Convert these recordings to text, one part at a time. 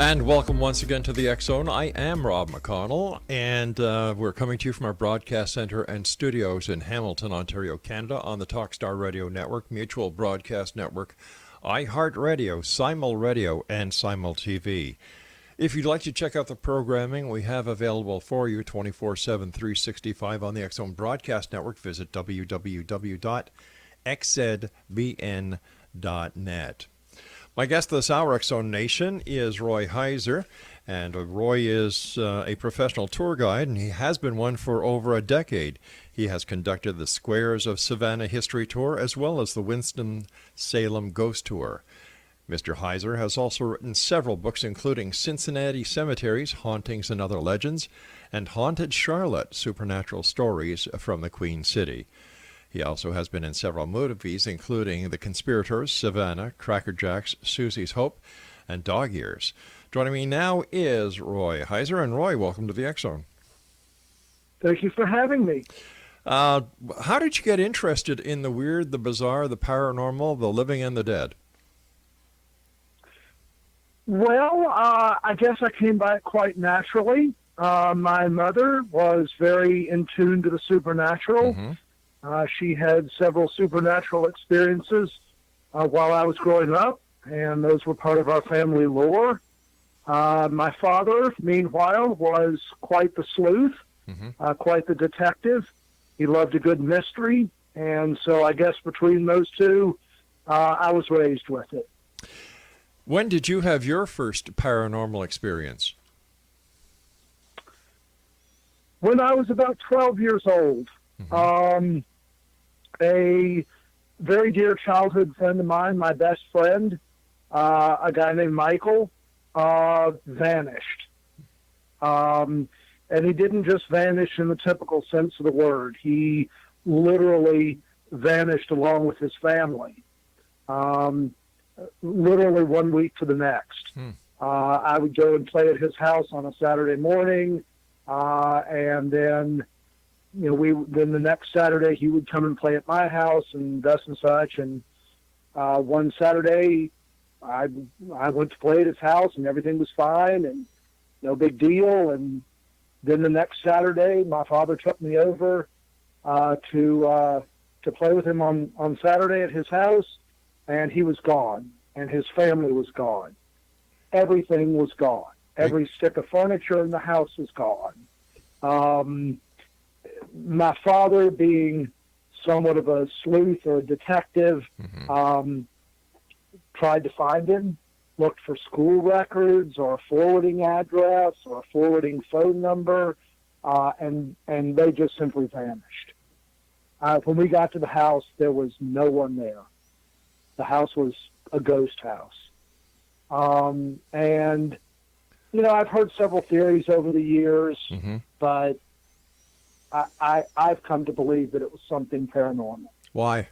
And welcome once again to the X Zone. I am Rob McConnell, and we're coming to you from our broadcast center and studios in Hamilton, Ontario, Canada, on the Talkstar Radio Network, Mutual Broadcast Network, iHeartRadio, Simul Radio, and Simul TV. If you'd like to check out the programming we have available for you 24/7, 365 on the X Zone Broadcast Network, visit www.xzbn.net. My guest this hour, X Zone Nation, is Roy Heizer, and Roy is a professional tour guide, and he has been one for over a decade. He has conducted the Squares of Savannah History Tour, as well as the Winston Salem Ghost Tour. Mr. Heizer has also written several books, including Cincinnati Cemeteries, Hauntings and Other Legends, and Haunted Charlotte, Supernatural Stories from the Queen City. He also has been in several movies, including The Conspirators, Savannah, Crackerjacks, Susie's Hope, and Dog Ears. Joining me now is Roy Heizer. And Roy, welcome to the X Zone. Thank you for having me. How did you get interested in the weird, the bizarre, the paranormal, the living and the dead? Well, I guess I came by it quite naturally. My mother was very in tune to the supernatural. Mm-hmm. She had several supernatural experiences while I was growing up, and those were part of our family lore. My father, meanwhile, was quite the sleuth, quite the detective. He loved a good mystery, and so I guess between those two, I was raised with it. When did you have your first paranormal experience? When I was about 12 years old. Mm-hmm. A very dear childhood friend of mine, my best friend, a guy named Michael, vanished. And he didn't just vanish in the typical sense of the word. He literally vanished along with his family, literally 1 week to the next. I would go and play at his house on a Saturday morning, and then then the next Saturday he would come and play at my house and thus and such. And one Saturday I went to play at his house and everything was fine and no big deal. And then the next Saturday my father took me over to play with him on Saturday at his house, and he was gone and his family was gone. Everything was gone. Every stick of furniture in the house was gone. My father, being somewhat of a sleuth or a detective, tried to find him, looked for school records or a forwarding address or a forwarding phone number, and they just simply vanished. When we got to the house, there was no one there. The house was a ghost house. And, I've heard several theories over the years, but I've come to believe that it was something paranormal. Why?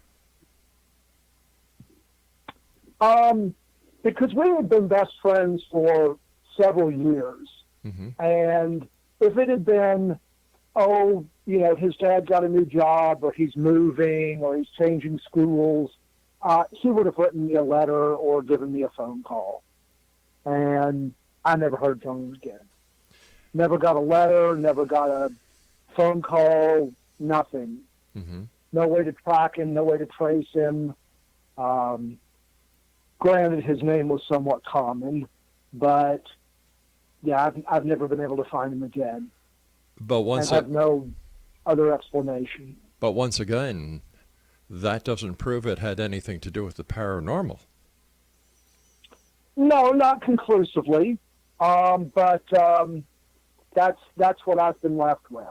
Because we had been best friends for several years. And if it had been, his dad got a new job or he's moving or he's changing schools, he would have written me a letter or given me a phone call. And I never heard from him again. Never got a letter, never got a phone call, nothing. No way to track him, no way to trace him. Granted, his name was somewhat common, but yeah, I've never been able to find him again. But I have no other explanation. But once again, that doesn't prove it had anything to do with the paranormal. No, not conclusively. But that's what I've been left with.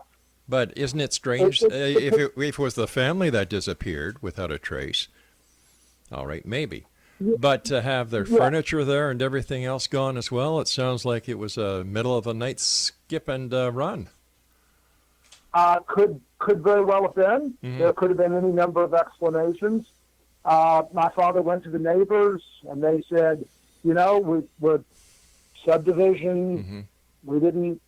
But isn't it strange if it was the family that disappeared without a trace? All right, maybe. But to have their furniture there and everything else gone as well, it sounds like it was a middle of the night skip and run. Could very well have been. There could have been any number of explanations. My father went to the neighbors and they said, we're subdivision. We didn't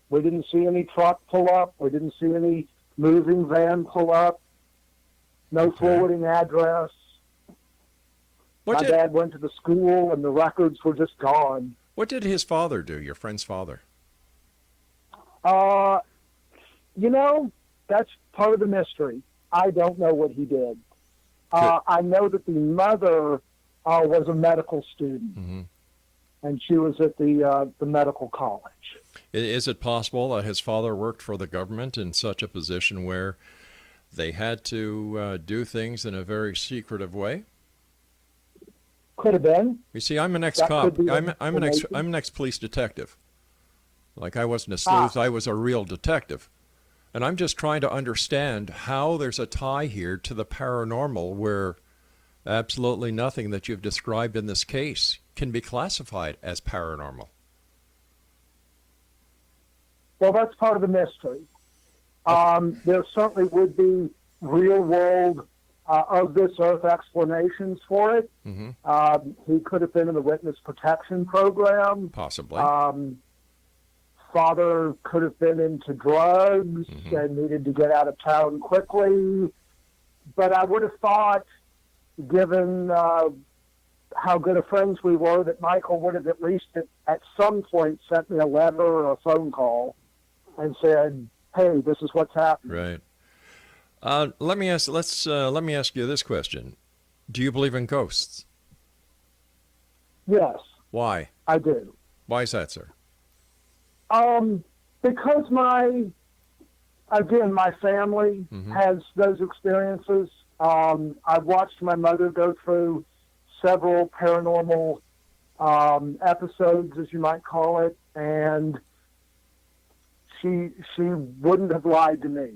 see any truck pull up. We didn't see any moving van pull up. No forwarding address. My dad went to the school and the records were just gone. What did his father do, your friend's father? You know, that's part of the mystery. I don't know what he did. I know that the mother was a medical student, Mm-hmm. and she was at the medical college. Is it possible that his father worked for the government in such a position where they had to do things in a very secretive way? Could have been. You see, I'm an That ex-cop. could be I'm an explanation. ex-police detective. Like, I wasn't a sleuth, I was a real detective. And I'm just trying to understand how there's a tie here to the paranormal where absolutely nothing that you've described in this case can be classified as paranormal. Well, that's part of the mystery. There certainly would be real-world of this earth explanations for it. Mm-hmm. He could have been in the witness protection program. Possibly. Father could have been into drugs Mm-hmm. and needed to get out of town quickly. But I would have thought, given how good of friends we were, that Michael would have at least at some point sent me a letter or a phone call and said, "Hey, this is what's happening." Right. Let me ask you this question: do you believe in ghosts? Yes, Why? I do. Why is that, sir? Because my family Mm-hmm. has those experiences. I've watched my mother go through several paranormal episodes, as you might call it, and she wouldn't have lied to me.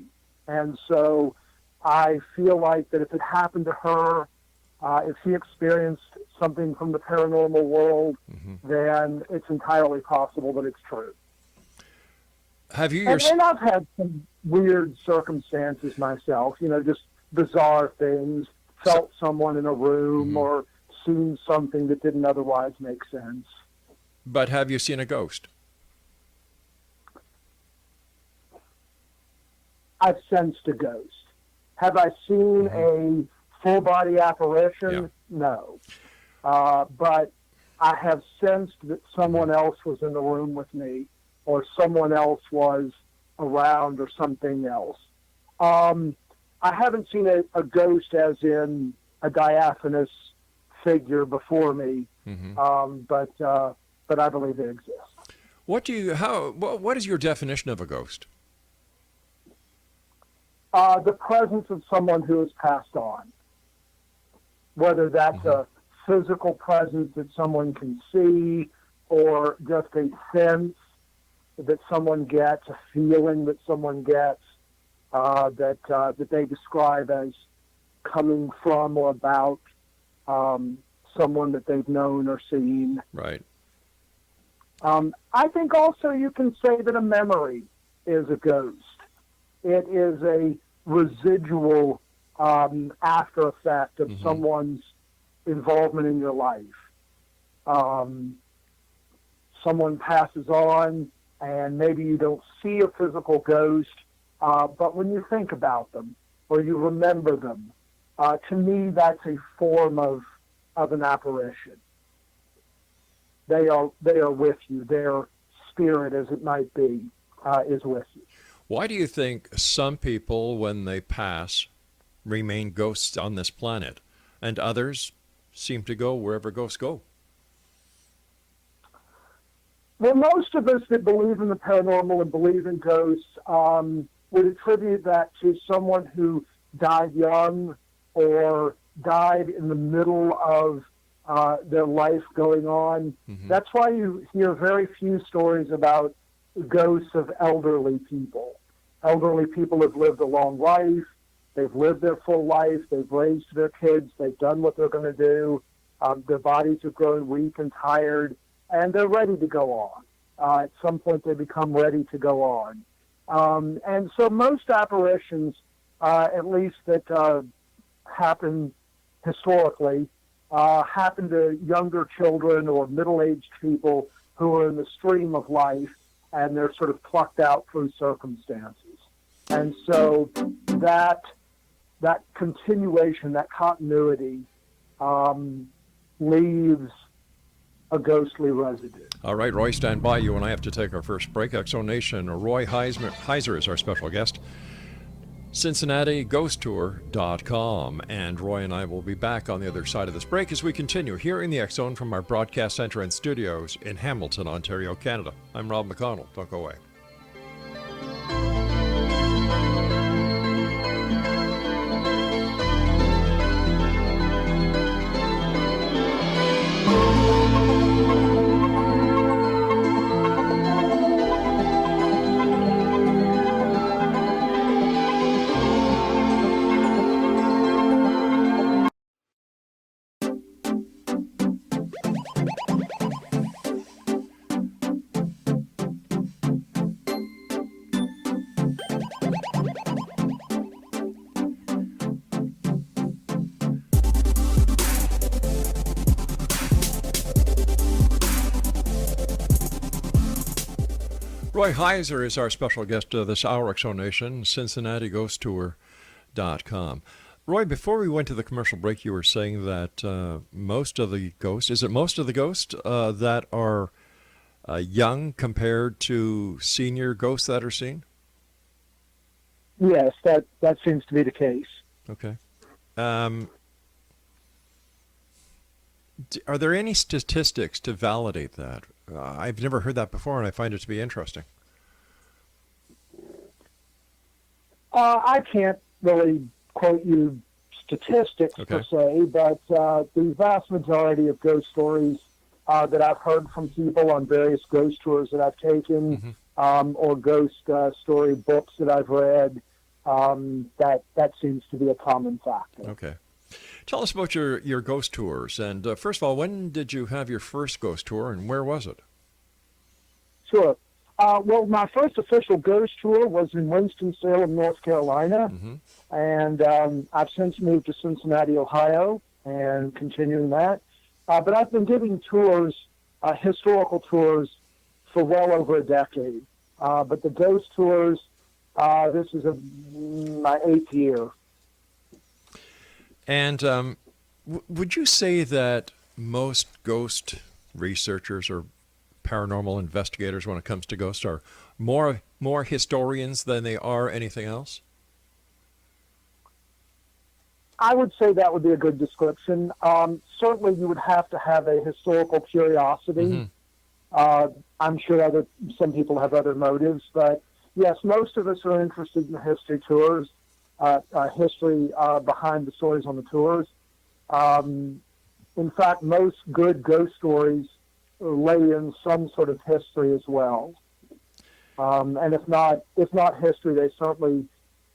And so I feel like that if it happened to her, if she experienced something from the paranormal world, Mm-hmm. then it's entirely possible that it's true. Have you And I've had some weird circumstances myself, just bizarre things, felt someone in a room Mm-hmm. or seen something that didn't otherwise make sense. But have you seen a ghost? I've sensed a ghost. Have I seen Mm-hmm. a full-body apparition? Yeah. No. But I have sensed that someone else was in the room with me, or someone else was around, or something else. I haven't seen a ghost as in a diaphanous figure before me, Mm-hmm. but I believe it exists. What is your definition of a ghost? The presence of someone who has passed on, whether that's Mm-hmm. a physical presence that someone can see, or just a sense that someone gets, a feeling that someone gets, that they describe as coming from or about someone that they've known or seen. Right. I think also you can say that a memory is a ghost. It is a residual after effect of Mm-hmm. someone's involvement in your life. Someone passes on, and maybe you don't see a physical ghost, but when you think about them or you remember them, to me that's a form of an apparition. They are with you. Their spirit, as it might be, is with you. Why do you think some people, when they pass, remain ghosts on this planet, and others seem to go wherever ghosts go? Well, most of us that believe in the paranormal and believe in ghosts would attribute that to someone who died young or died in the middle of their life going on. Mm-hmm. That's why you hear very few stories about ghosts of elderly people. Elderly people have lived a long life. They've lived their full life. They've raised their kids. They've done what they're going to do. Their bodies have grown weak and tired, and they're ready to go on. At some point, they become ready to go on. And so most apparitions, at least that happen historically, happen to younger children or middle-aged people who are in the stream of life, and they're sort of plucked out through circumstances. And so that continuation, that continuity, leaves a ghostly residue. All right, Roy, stand by. You and I have to take our first break. Exonation, Roy Heizer is our special guest. CINCINNATIGhostTour.com. And Roy and I will be back on the other side of this break as we continue here in the X Zone from our broadcast center and studios in Hamilton, Ontario, Canada. I'm Rob McConnell. Don't go away. Roy Heizer is our special guest this hour, Exonation, CINCINNATIGhostTour.com. Roy, before we went to the commercial break, you were saying that most of the ghosts, is it most of the ghosts that are young compared to senior ghosts that are seen? Yes, that seems to be the case. Okay. Are there any statistics to validate that? I've never heard that before, and I find it to be interesting. I can't really quote you statistics per se, but the vast majority of ghost stories that I've heard from people on various ghost tours that I've taken, or ghost story books that I've read, that seems to be a common factor. Okay. Tell us about your ghost tours. And first of all, when did you have your first ghost tour, and where was it? Sure. Well, my first official ghost tour was in Winston-Salem, North Carolina, and I've since moved to Cincinnati, Ohio, and continuing that. But I've been giving tours, historical tours, for well over a decade. But the ghost tours, this is my 8th year. And would you say that most ghost researchers or paranormal investigators, when it comes to ghosts, are more historians than they are anything else? I would say that would be a good description. Certainly, you would have to have a historical curiosity. I'm sure some people have other motives, but yes, most of us are interested in the history tours, history behind the stories on the tours. In fact, most good ghost stories lay in some sort of history as well. And if not history, they certainly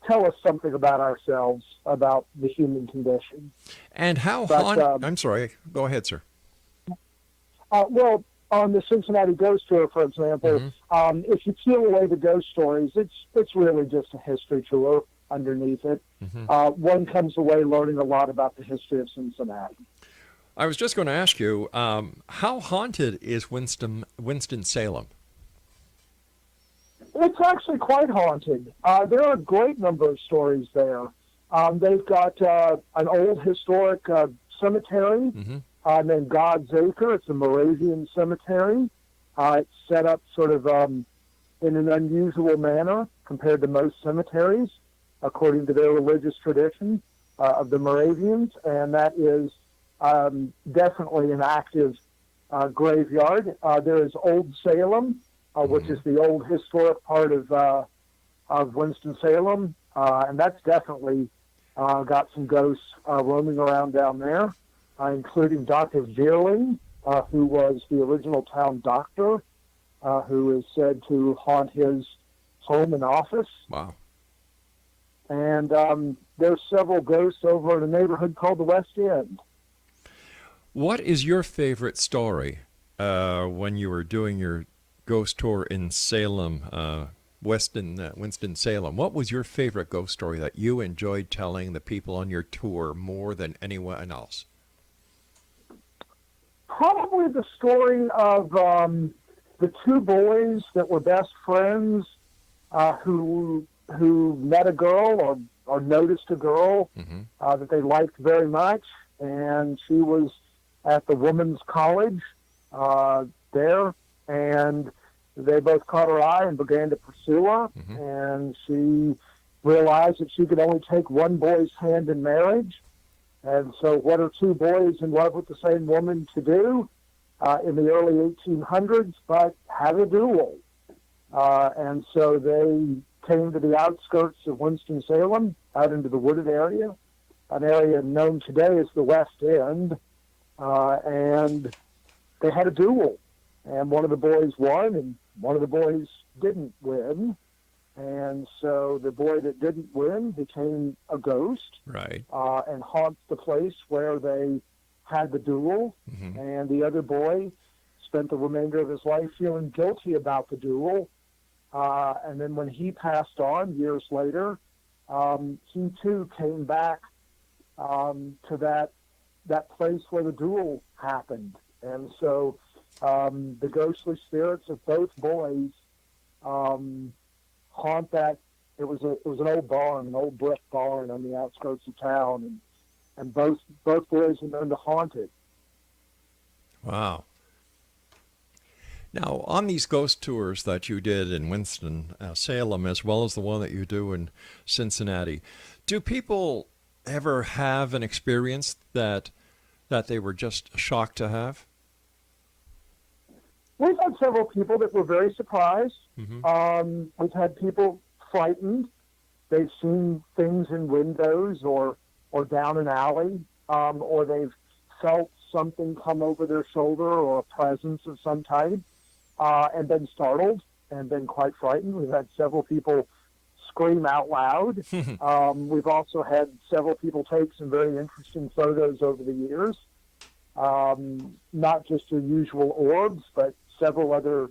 tell us something about ourselves, about the human condition. And I'm sorry, go ahead, sir. Well, on the Cincinnati Ghost Tour, for example, if you peel away the ghost stories, it's really just a history tour underneath it. One comes away learning a lot about the history of Cincinnati. I was just going to ask you, how haunted is Winston-Salem? It's actually quite haunted. There are a great number of stories there. They've got an old historic cemetery named God's Acre. It's a Moravian cemetery. It's set up sort of in an unusual manner compared to most cemeteries, according to their religious tradition of the Moravians, and that is definitely an active graveyard. There is Old Salem, which is the old historic part of Winston-Salem, and that's definitely got some ghosts roaming around down there, including Dr. Veerling, who was the original town doctor, who is said to haunt his home and office. Wow. And there's several ghosts over in a neighborhood called the West End. What is your favorite story when you were doing your ghost tour in Salem, Winston-Salem? What was your favorite ghost story that you enjoyed telling the people on your tour more than anyone else? Probably the story of the two boys that were best friends who met a girl or noticed a girl that they liked very much, and she was at the women's college there, and they both caught her eye and began to pursue her, Mm-hmm. and she realized that she could only take one boy's hand in marriage. And so what are two boys in love with the same woman to do in the early 1800s but have a duel? And so they came to the outskirts of Winston-Salem, out into the wooded area, an area known today as the West End, and they had a duel. And one of the boys won, and one of the boys didn't win. And so the boy that didn't win became a ghost, Right. and haunts the place where they had the duel. Mm-hmm. And the other boy spent the remainder of his life feeling guilty about the duel. And then when he passed on years later, he too came back to that place where the duel happened. And so the ghostly spirits of both boys haunt that. It was an old barn, an old brick barn on the outskirts of town, and both boys are known to haunt it. Wow. Now, on these ghost tours that you did in Winston-Salem, as well as the one that you do in Cincinnati, do people ever have an experience that they were just shocked to have? We've had several people that were very surprised. Mm-hmm. We've had people frightened. They've seen things in windows or down an alley, or they've felt something come over their shoulder or a presence of some type, and been startled and been quite frightened. We've had several people scream out loud. We've also had several people take some very interesting photos over the years, not just the usual orbs, but several other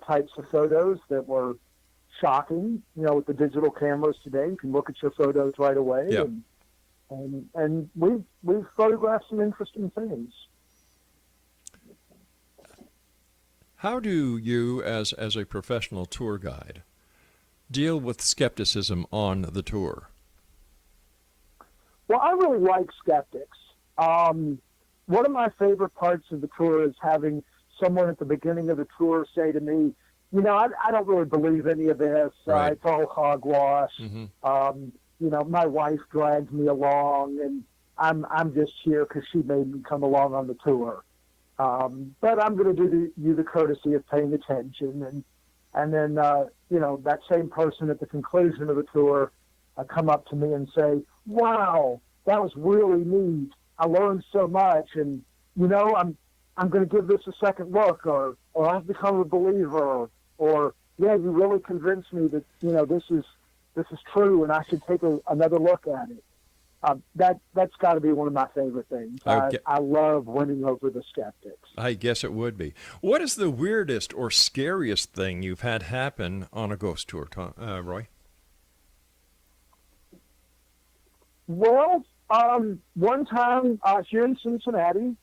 types of photos that were shocking. You know, with the digital cameras today, you can look at your photos right away. Yeah. And we've photographed some interesting things. How do you, as a professional tour guide, deal with skepticism on the tour? Well, I really like skeptics. One of my favorite parts of the tour is having someone at the beginning of the tour say to me, you know, I don't really believe any of this. Right. It's all hogwash. Mm-hmm. You know, my wife dragged me along, and I'm just here because she made me come along on the tour. But I'm going to do you the courtesy of paying attention. And then, you know, that same person at the conclusion of the tour come up to me and say, wow, that was really neat. I learned so much. And, you know, I'm going to give this a second look, or I've become a believer, or yeah, you really convinced me that, you know, this is true and I should take another look at it. That's got to be one of my favorite things. I love winning over the skeptics. I guess it would be. What is the weirdest or scariest thing you've had happen on a ghost tour, Roy? Well, one time here in Cincinnati,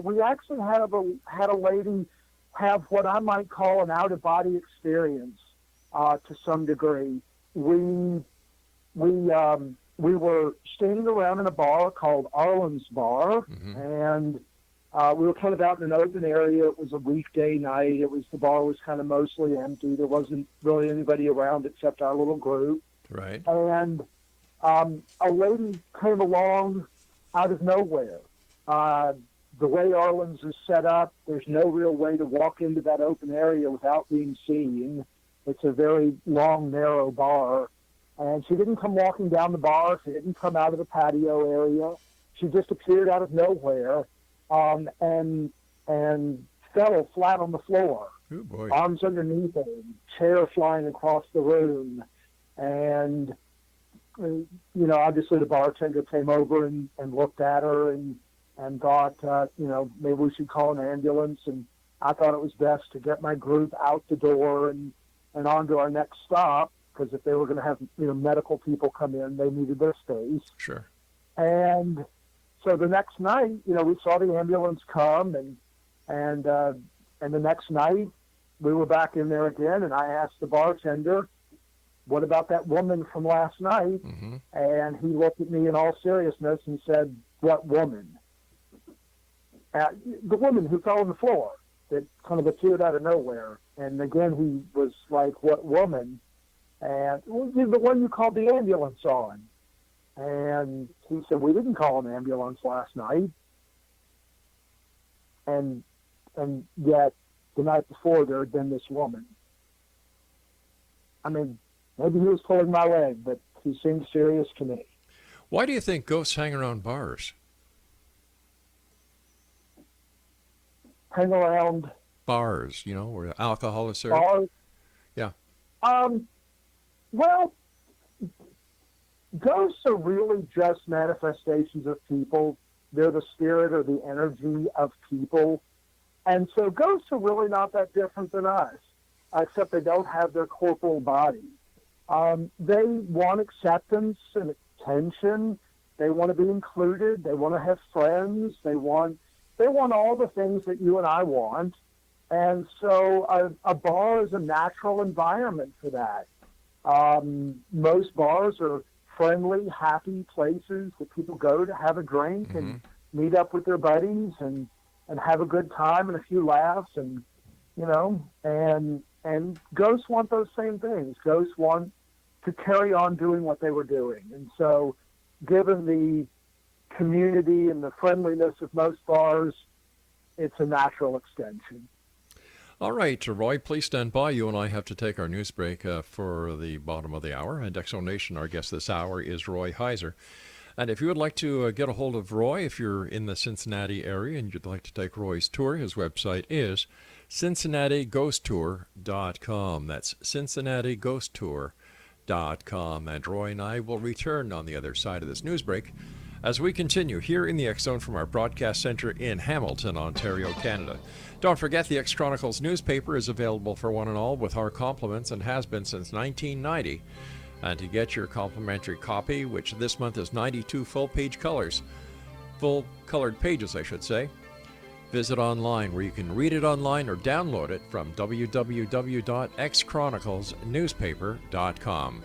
we actually had a lady have what I might call an out-of-body experience to some degree. We were standing around in a bar called Arlen's Bar, Mm-hmm. and we were kind of out in an open area. It was a weekday night. The bar was kind of mostly empty. There wasn't really anybody around except our little group. Right. And a lady came along out of nowhere. The way Arlen's is set up, there's no real way to walk into that open area without being seen. It's a very long, narrow bar. And she didn't come walking down the bar. She didn't come out of the patio area. She just appeared out of nowhere and fell flat on the floor. Oh, boy. Arms underneath her, chair flying across the room. And, you know, obviously the bartender came over and looked at her and thought, you know, maybe we should call an ambulance. And I thought it was best to get my group out the door and on to our next stop, because if they were going to have, you know, medical people come in, they needed their space. Sure. And so the next night, you know, we saw the ambulance come, and the next night we were back in there again, and I asked the bartender, what about that woman from last night? Mm-hmm. And he looked at me in all seriousness and said, what woman? The woman who fell on the floor. that kind of appeared out of nowhere. And again, he was like, "What woman?" And well, the one you called the ambulance on. And he said, "We didn't call an ambulance last night." And yet the night before there had been this woman. I mean, maybe he was pulling my leg, but he seemed serious to me. Why do you think ghosts hang around bars? Hang around Bars, where alcohol is served? bars. Yeah. Well, ghosts are really just manifestations of people. They're the spirit or the energy of people. And so ghosts are really not that different than us, except they don't have their corporal body. They want acceptance and attention. They want to be included. They want to have friends. They want all the things that you and I want. And so a bar is a natural environment for that. Most bars are friendly, happy places that people go to have a drink and meet up with their buddies and have a good time and a few laughs and ghosts want those same things. Ghosts want to carry on doing what they were doing. And so given the community and the friendliness of most bars, it's a natural extension. All right, Roy, please stand by. You and I have to take our news break for the bottom of the hour. And X Zone Nation, our guest this hour is Roy Heizer. And if you would like to get a hold of Roy, if you're in the Cincinnati area and you'd like to take Roy's tour, his website is CINCINNATIGhostTour.com. That's CINCINNATIGhostTour.com. And Roy and I will return on the other side of this news break as we continue here in the X Zone from our broadcast center in Hamilton, Ontario, Canada. Don't forget, the X Chronicles newspaper is available for one and all with our compliments and has been since 1990. And to get your complimentary copy, which this month is 92 full-colored pages, I should say, visit online where you can read it online or download it from www.xchroniclesnewspaper.com.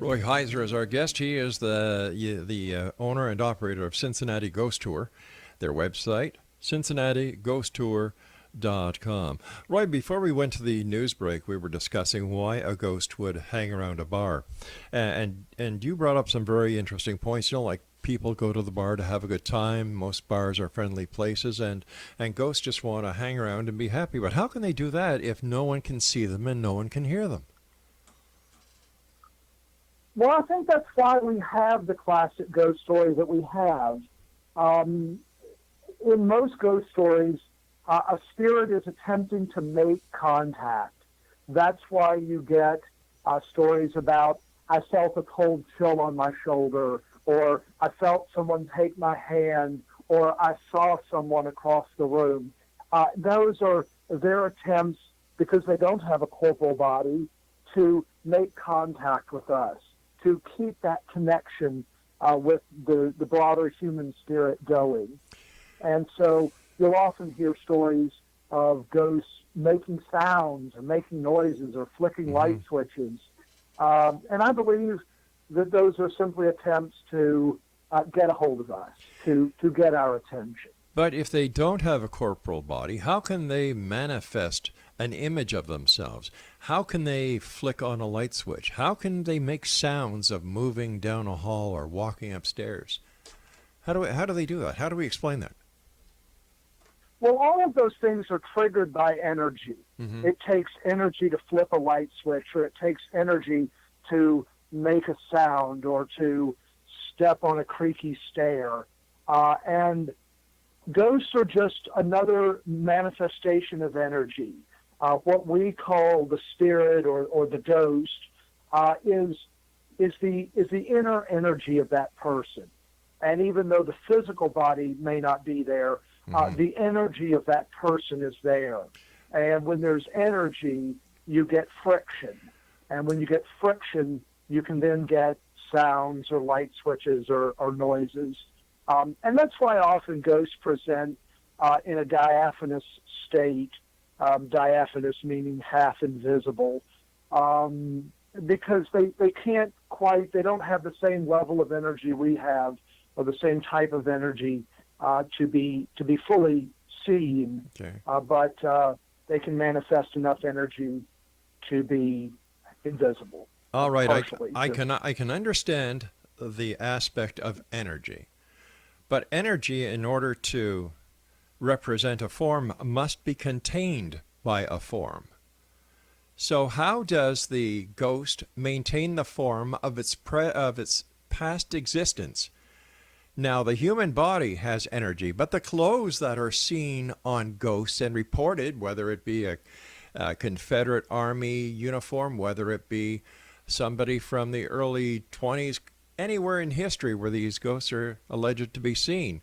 Roy Heizer is our guest. He is the owner and operator of Cincinnati Ghost Tour. Their website, CincinnatiGhostTour.com. Roy, before we went to the news break, we were discussing why a ghost would hang around a bar. And you brought up some very interesting points, like people go to the bar to have a good time. Most bars are friendly places, and ghosts just want to hang around and be happy. But how can they do that if no one can see them and no one can hear them? Well, I think that's why we have the classic ghost story that we have. In most ghost stories, a spirit is attempting to make contact. That's why you get stories about, I felt a cold chill on my shoulder, or I felt someone take my hand, or I saw someone across the room. Those are their attempts, because they don't have a corporal body, to make contact with us, to keep that connection with the broader human spirit going. And so you'll often hear stories of ghosts making sounds or making noises or flicking light switches. And I believe that those are simply attempts to get a hold of us, to get our attention. But if they don't have a corporal body, how can they manifest an image of themselves? How can they flick on a light switch? How can they make sounds of moving down a hall or walking upstairs? How do they do that? How do we explain that? Well, all of those things are triggered by energy. It takes energy to flip a light switch, or it takes energy to make a sound, or to step on a creaky stair. And ghosts are just another manifestation of energy. What we call the spirit or the ghost is the inner energy of that person. And even though the physical body may not be there, the energy of that person is there. And when there's energy, you get friction. And when you get friction, you can then get sounds or light switches or noises. And that's why often ghosts present in a diaphanous state, diaphanous meaning half invisible, because they can't quite, they don't have the same level of energy we have, or the same type of energy to be fully seen. Okay. But they can manifest enough energy to be invisible. All right, Partially. I can understand the aspect of energy, but energy, in order to represent a form, must be contained by a form. So how does the ghost maintain the form of its past existence? Now, the human body has energy, but the clothes that are seen on ghosts and reported, whether it be a Confederate Army uniform, whether it be somebody from the early 20s, anywhere in history where these ghosts are alleged to be seen,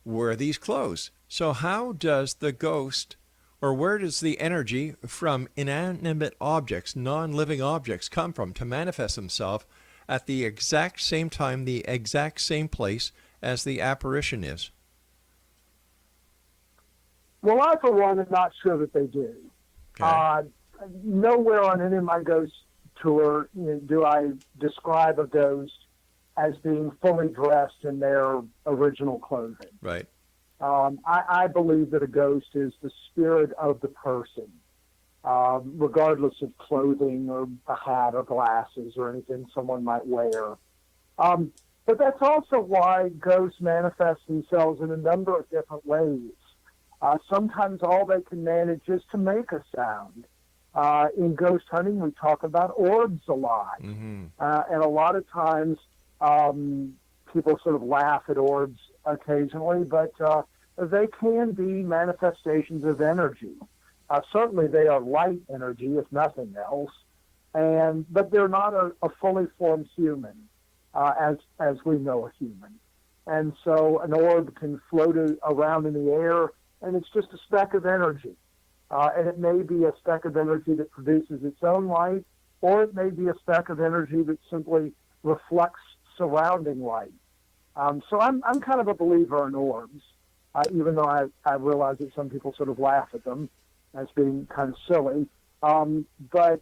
wear these clothes. So how does the ghost, or where does the energy from inanimate objects, non-living objects, come from to manifest themselves at the exact same time, the exact same place as the apparition is? Well, I, for one, am not sure that they do. Okay. Nowhere on any of my ghost tour do I describe a ghost as being fully dressed in their original clothing. Right. I believe that a ghost is the spirit of the person, regardless of clothing or a hat or glasses or anything someone might wear. But that's also why ghosts manifest themselves in a number of different ways. Sometimes all they can manage is to make a sound. In ghost hunting, we talk about orbs a lot. Mm-hmm. And a lot of times people sort of laugh at orbs occasionally, but they can be manifestations of energy. Certainly they are light energy, if nothing else, but they're not a fully formed human, as we know a human. And so an orb can float around in the air, and it's just a speck of energy. And it may be a speck of energy that produces its own light, or it may be a speck of energy that simply reflects surrounding light. So I'm kind of a believer in orbs, even though I realize that some people sort of laugh at them as being kind of silly. But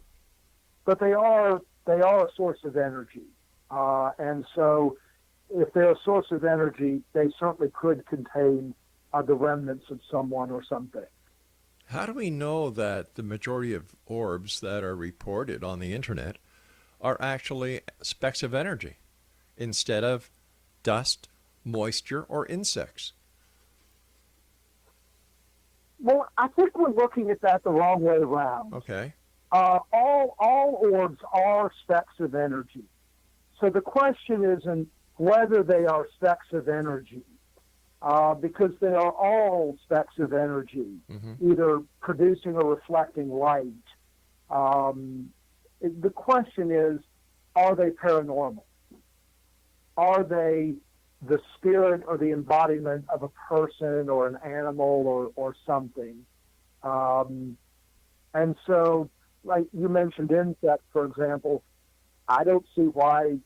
they are a source of energy. And so if they're a source of energy, they certainly could contain the remnants of someone or something. How do we know that the majority of orbs that are reported on the internet are actually specks of energy instead of dust, moisture, or insects? Well, I think we're looking at that the wrong way around. Okay. All orbs are specks of energy. So the question isn't whether they are specks of energy, because they are all specks of energy, either producing or reflecting light. The question is, are they paranormal? Are they the spirit or the embodiment of a person or an animal or something? And so, like you mentioned insects, for example, I don't see why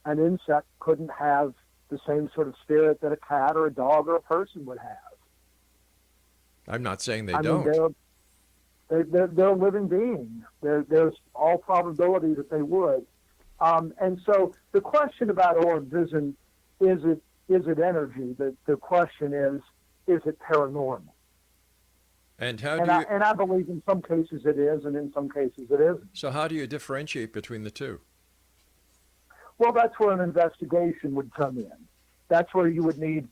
an insect couldn't have the same sort of spirit that a cat or a dog or a person would have. I'm not saying they I don't. mean, they're a living being. There's all probability that they would. And so the question about orbs isn't, is it energy? The question is it paranormal? And how And I believe in some cases it is, and in some cases it isn't. So how do you differentiate between the two? Well, that's where an investigation would come in. That's where you would need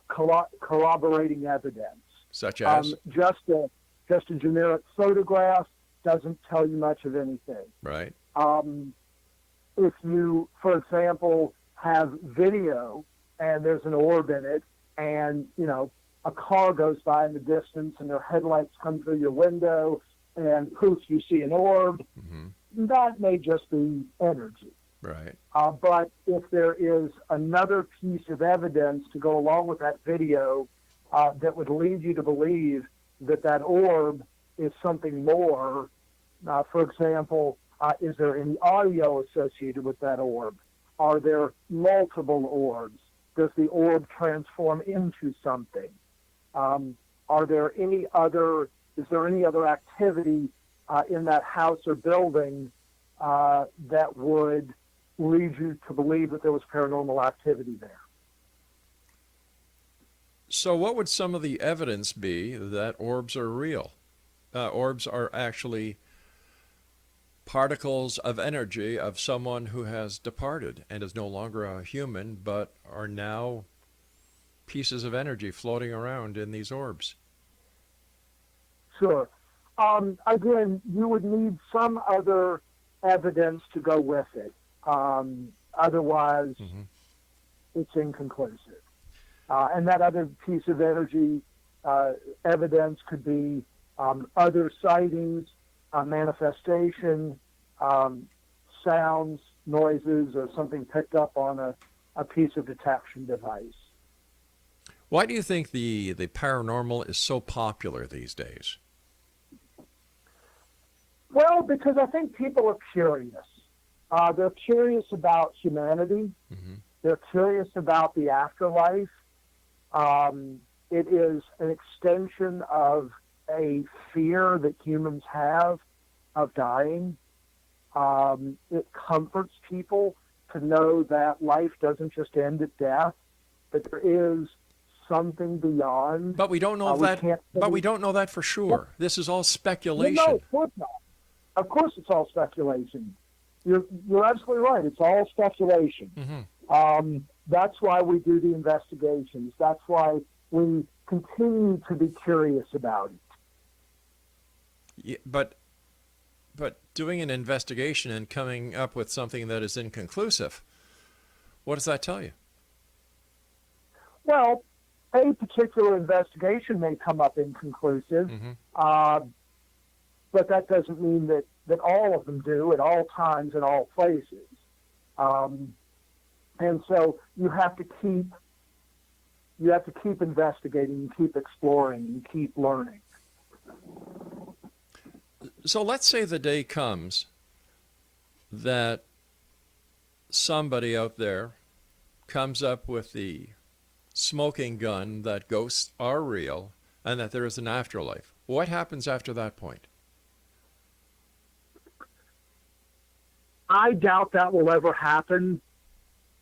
corroborating evidence. Such as? Just a generic photograph doesn't tell you much of anything. Right. If you, for example, have video and there's an orb in it, and, you know, a car goes by in the distance and their headlights come through your window and poof, you see an orb, that may just be energy. Right. But if there is another piece of evidence to go along with that video that would lead you to believe that that orb is something more, for example, is there any audio associated with that orb? Are there multiple orbs? Does the orb transform into something? Is there any other activity in that house or building that would lead you to believe that there was paranormal activity there? So what would some of the evidence be that orbs are real? Orbs are actually particles of energy of someone who has departed and is no longer a human, but are now pieces of energy floating around in these orbs. Sure. Again, you would need some other evidence to go with it. Otherwise, it's inconclusive. And that other piece of energy evidence could be other sightings, manifestation, sounds, noises, or something picked up on a piece of detection device. Why do you think the paranormal is so popular these days? Well, because I think people are curious. They're curious about humanity. They're curious about the afterlife. It is an extension of a fear that humans have of dying. It comforts people to know that life doesn't just end at death, but there is something beyond. But we don't know that. But we don't know that for sure. This is all speculation. No, of course not. Of course, it's all speculation. You're absolutely right. It's all speculation. That's why we do the investigations. That's why we continue to be curious about it. Yeah, but doing an investigation and coming up with something that is inconclusive, what does that tell you? Well, a particular investigation may come up inconclusive, but that doesn't mean that all of them do at all times in all places. And so you have to keep investigating, and keep exploring, and keep learning. So let's say the day comes that somebody out there comes up with the smoking gun that ghosts are real and that there is an afterlife. What happens after that point? I doubt that will ever happen,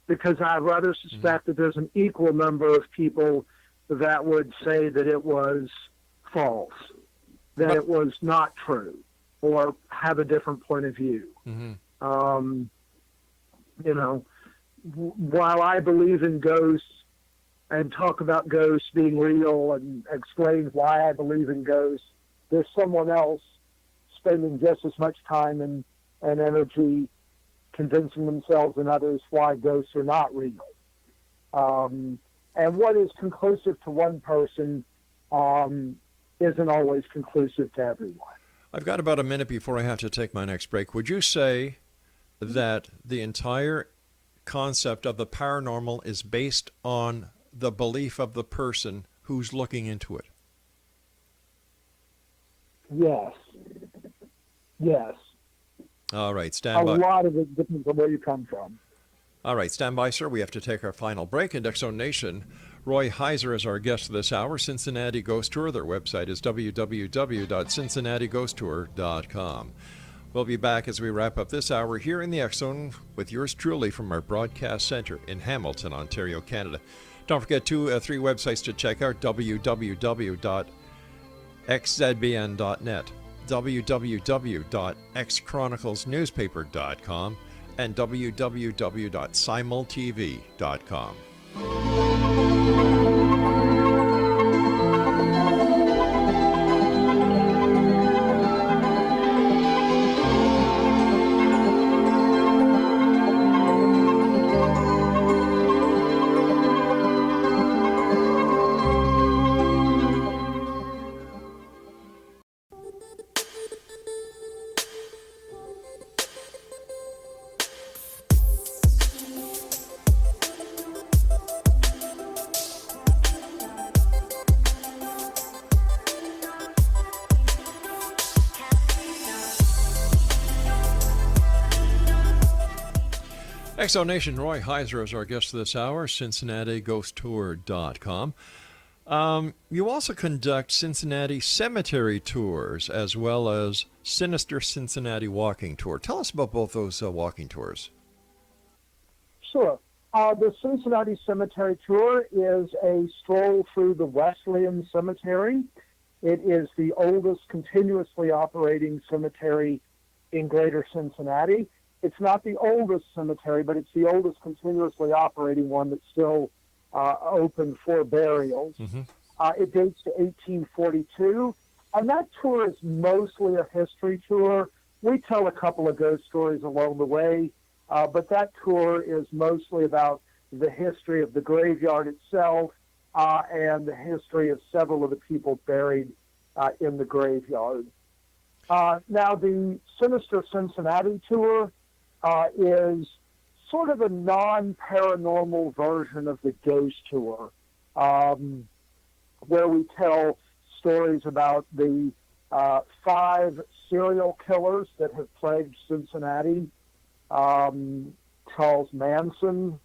because I rather suspect that there's an equal number of people that would say that it was false, that it was not true, or have a different point of view. You know, while I believe in ghosts and talk about ghosts being real and explain why I believe in ghosts, there's someone else spending just as much time and energy convincing themselves and others why ghosts are not real. And what is conclusive to one person isn't always conclusive to everyone. I've got about a minute before I have to take my next break. Would you say that the entire concept of the paranormal is based on the belief of the person who's looking into it? Yes. Yes. All right, stand by. A lot of it depends on where you come from. All right, stand by, sir. We have to take our final break. In X Zone Nation, Roy Heizer is our guest this hour. Cincinnati Ghost Tour. Their website is www.CincinnatiGhostTour.com. We'll be back as we wrap up this hour here in the X Zone with yours truly from our broadcast center in Hamilton, Ontario, Canada. Don't forget three websites to check out: www.xzbn.net, www.xchroniclesnewspaper.com, and www.simultv.com. XO Nation, Roy Heizer is our guest this hour, CincinnatiGhostTour.com. You also conduct Cincinnati Cemetery Tours as well as Sinister Cincinnati Walking Tour. Tell us about both those walking tours. Sure. The Cincinnati Cemetery Tour is a stroll through the Wesleyan Cemetery. It is the oldest continuously operating cemetery in Greater Cincinnati. It's not the oldest cemetery, but it's the oldest continuously operating one that's still open for burials. Mm-hmm. It dates to 1842, and that tour is mostly a history tour. We tell a couple of ghost stories along the way, but that tour is mostly about the history of the graveyard itself and the history of several of the people buried in the graveyard. Now, the Sinister Cincinnati tour is sort of a non-paranormal version of the ghost tour, where we tell stories about the 5 serial killers that have plagued Cincinnati. Charles Manson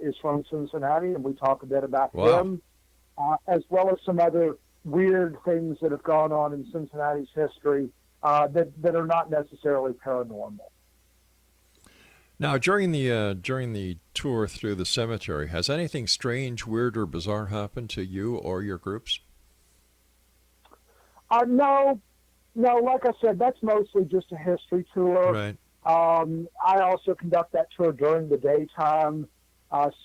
is from Cincinnati, and we talk a bit about him, as well as some other weird things that have gone on in Cincinnati's history that are not necessarily paranormal. Now, during the tour through the cemetery, has anything strange, weird, or bizarre happened to you or your groups? No. Like I said, that's mostly just a history tour. Right. I also conduct that tour during the daytime,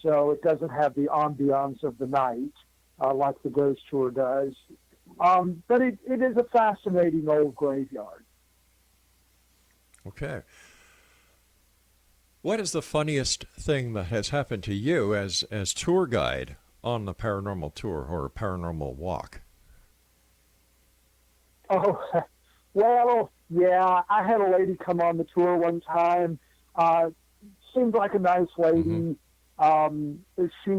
so it doesn't have the ambiance of the night like the ghost tour does. But it is a fascinating old graveyard. Okay. What is the funniest thing that has happened to you as tour guide on the paranormal tour or paranormal walk? Oh, well, yeah, I had a lady come on the tour one time. Seemed like a nice lady. Mm-hmm.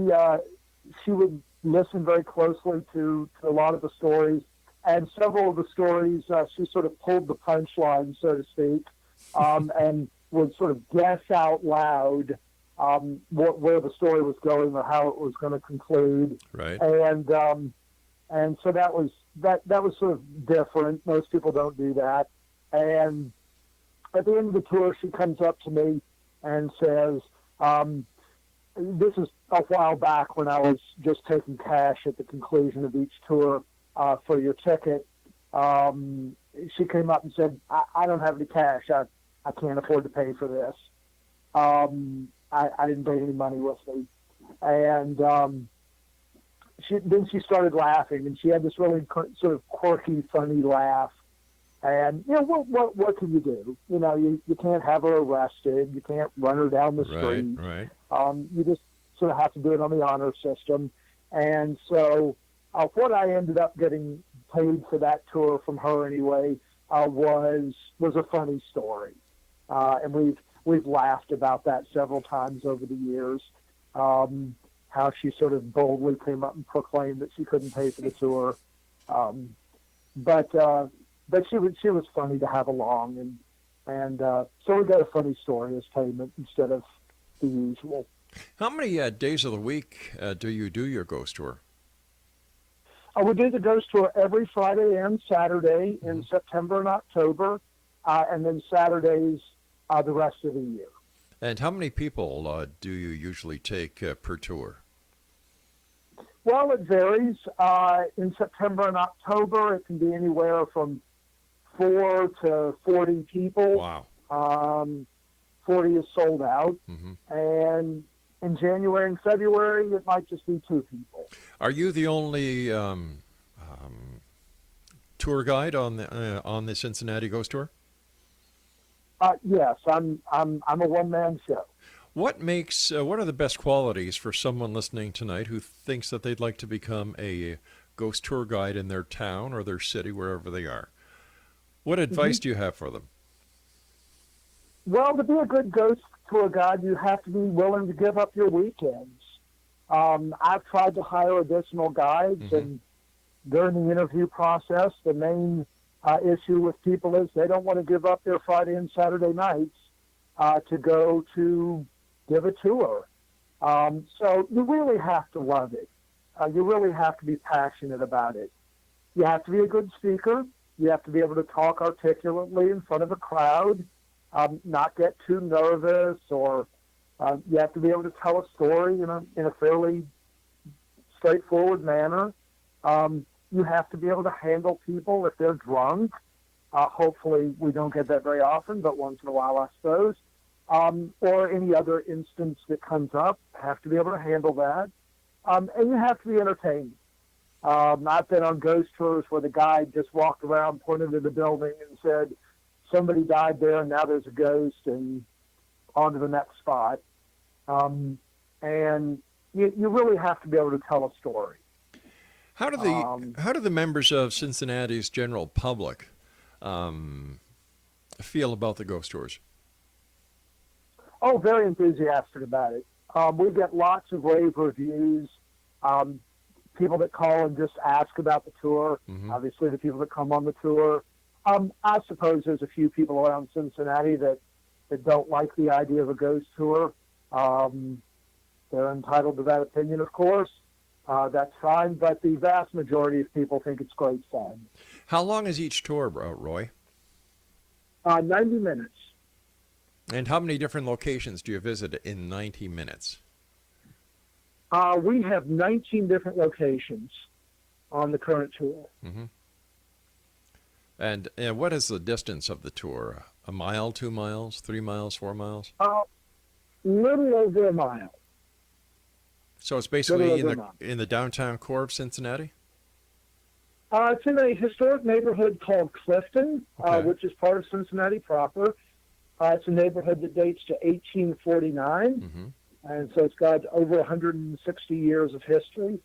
She would listen very closely to a lot of the stories, and several of the stories she sort of pulled the punchline, so to speak, and would sort of guess out loud where the story was going or how it was going to conclude. Right. And so that was sort of different. Most people don't do that. And at the end of the tour, she comes up to me and says, this is a while back when I was just taking cash at the conclusion of each tour for your ticket. She came up and said, I don't have any cash. I can't afford to pay for this. I didn't bring any money with me. And then she started laughing, and she had this really sort of quirky, funny laugh. And, what can you do? You can't have her arrested. You can't run her down the street. Right. You just sort of have to do it on the honor system. And so what I ended up getting paid for that tour from her anyway was a funny story. And we've laughed about that several times over the years, how she sort of boldly came up and proclaimed that she couldn't pay for the tour. But she was funny to have along, and so we got a funny story as payment instead of the usual. How many days of the week do you do your ghost tour? We do the ghost tour every Friday and Saturday in September and October, and then Saturdays the rest of the year. And how many people do you usually take per tour? Well, it varies. In September and October, it can be anywhere from 4 to 40 people. Wow. 40 is sold out. Mm-hmm. And in January and February, it might just be 2 people. Are you the only tour guide on the Cincinnati Ghost Tour? Yes, I'm a one-man show. What are the best qualities for someone listening tonight who thinks that they'd like to become a ghost tour guide in their town or their city, wherever they are? What advice do you have for them? Well, to be a good ghost tour guide, you have to be willing to give up your weekends. I've tried to hire additional guides, and during the interview process, the main issue with people is they don't want to give up their Friday and Saturday nights to go to give a tour. So you really have to love it. You really have to be passionate about it. You have to be a good speaker. You have to be able to talk articulately in front of a crowd, not get too nervous, or you have to be able to tell a story in a fairly straightforward manner. You have to be able to handle people if they're drunk. Hopefully we don't get that very often, but once in a while, I suppose. Or any other instance that comes up, have to be able to handle that. And you have to be entertaining. I've been on ghost tours where the guide just walked around, pointed at the building, and said, somebody died there, and now there's a ghost, and on to the next spot. And you really have to be able to tell a story. How do the members of Cincinnati's general public feel about the ghost tours? Oh, very enthusiastic about it. We get lots of rave reviews. People that call and just ask about the tour. Mm-hmm. Obviously, the people that come on the tour. I suppose there's a few people around Cincinnati that don't like the idea of a ghost tour. They're entitled to that opinion, of course. That's fine, but the vast majority of people think it's great fun. How long is each tour, Roy? 90 minutes. And how many different locations do you visit in 90 minutes? We have 19 different locations on the current tour. Mm-hmm. And what is the distance of the tour? A mile, 2 miles, 3 miles, 4 miles? Little over a mile. So it's basically in the downtown core of Cincinnati? It's in a historic neighborhood called Clifton, Okay. which is part of Cincinnati proper. It's a neighborhood that dates to 1849, Mm-hmm. and so it's got over 160 years of history.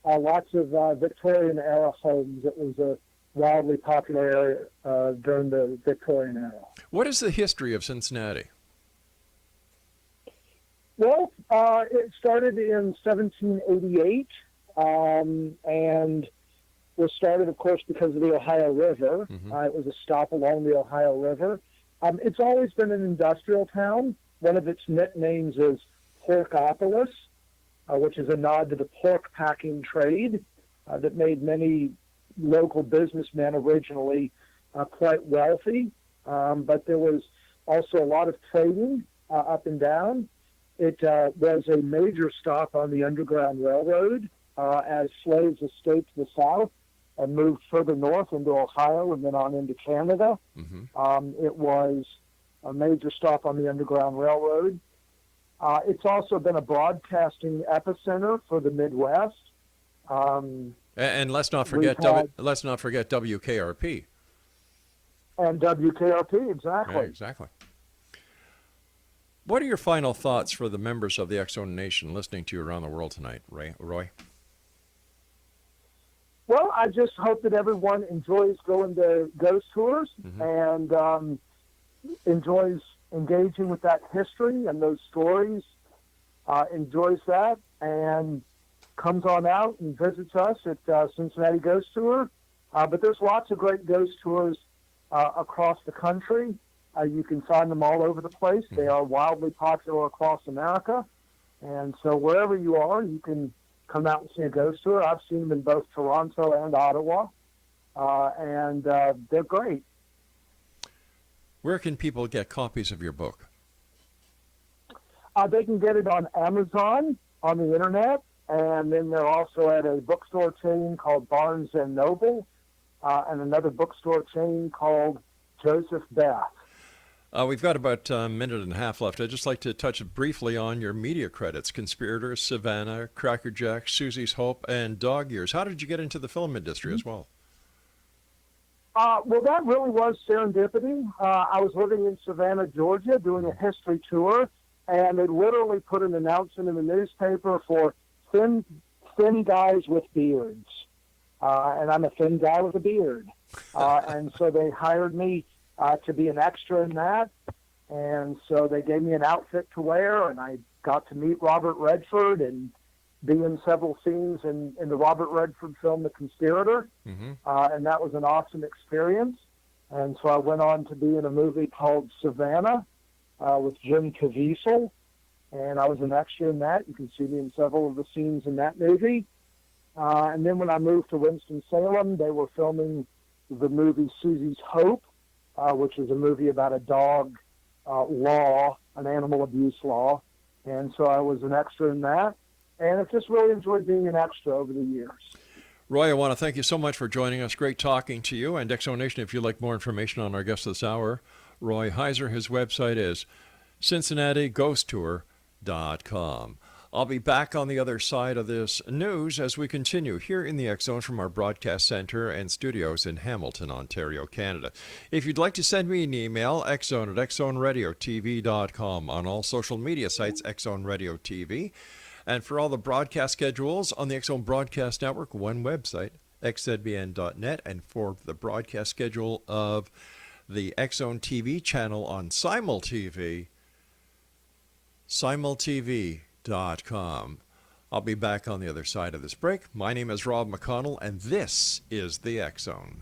Lots of Victorian-era homes. It was a wildly popular area during the Victorian era. What is the history of Cincinnati? Well, it started in 1788, and was started, of course, because of the Ohio River. Mm-hmm. It was a stop along the Ohio River. It's always been an industrial town. One of its nicknames is Porkopolis, which is a nod to the pork packing trade that made many local businessmen originally quite wealthy. But there was also a lot of trading up and down. It was a major stop on the Underground Railroad as slaves escaped the South and moved further north into Ohio and then on into Canada. Mm-hmm. It was a major stop on the Underground Railroad. It's also been a broadcasting epicenter for the Midwest. And let's not forget WKRP. And WKRP, exactly. Yeah, exactly. What are your final thoughts for the members of the X-Zone Nation listening to you around the world tonight, Roy? Well, I just hope that everyone enjoys going to ghost tours and enjoys engaging with that history and those stories, enjoys that, and comes on out and visits us at Cincinnati Ghost Tour. But there's lots of great ghost tours across the country. You can find them all over the place. They are wildly popular across America. And so wherever you are, you can come out and see a ghost tour. I've seen them in both Toronto and Ottawa, and they're great. Where can people get copies of your book? They can get it on Amazon, on the internet, and then they're also at a bookstore chain called Barnes & Noble, and another bookstore chain called Joseph Beth. We've got about a minute and a half left. I'd just like to touch briefly on your media credits: Conspirators, Savannah, Crackerjacks, Susie's Hope, and Dog Years. How did you get into the film industry as well? Well, that really was serendipity. I was living in Savannah, Georgia, doing a history tour, and they literally put an announcement in the newspaper for thin guys with beards. And I'm a thin guy with a beard. And so they hired me to be an extra in that. And so they gave me an outfit to wear, and I got to meet Robert Redford and be in several scenes in the Robert Redford film, The Conspirator. And that was an awesome experience. And so I went on to be in a movie called Savannah with Jim Caviezel. and I was an extra in that. You can see me in several of the scenes in that movie. And then when I moved to Winston-Salem, they were filming the movie Susie's Hope, which is a movie about a dog law, an animal abuse law. And so I was an extra in that. And I've just really enjoyed being an extra over the years. Roy, I want to thank you so much for joining us. Great talking to you. And X Zone Nation, if you'd like more information on our guest this hour, Roy Heizer, his website is CINCINNATIGhostTour.com. I'll be back on the other side of this news as we continue here in the X Zone from our broadcast center and studios in Hamilton, Ontario, Canada. If you'd like to send me an email, xzone@xzoneradiotv.com. On all social media sites, X Zone Radio TV. And for all the broadcast schedules on the X Zone Broadcast Network, one website, xzbn.net. And for the broadcast schedule of the X Zone TV channel on SimulTV, simultv.com. I'll be back on the other side of this break. My name is Rob McConnell, and this is the X Zone.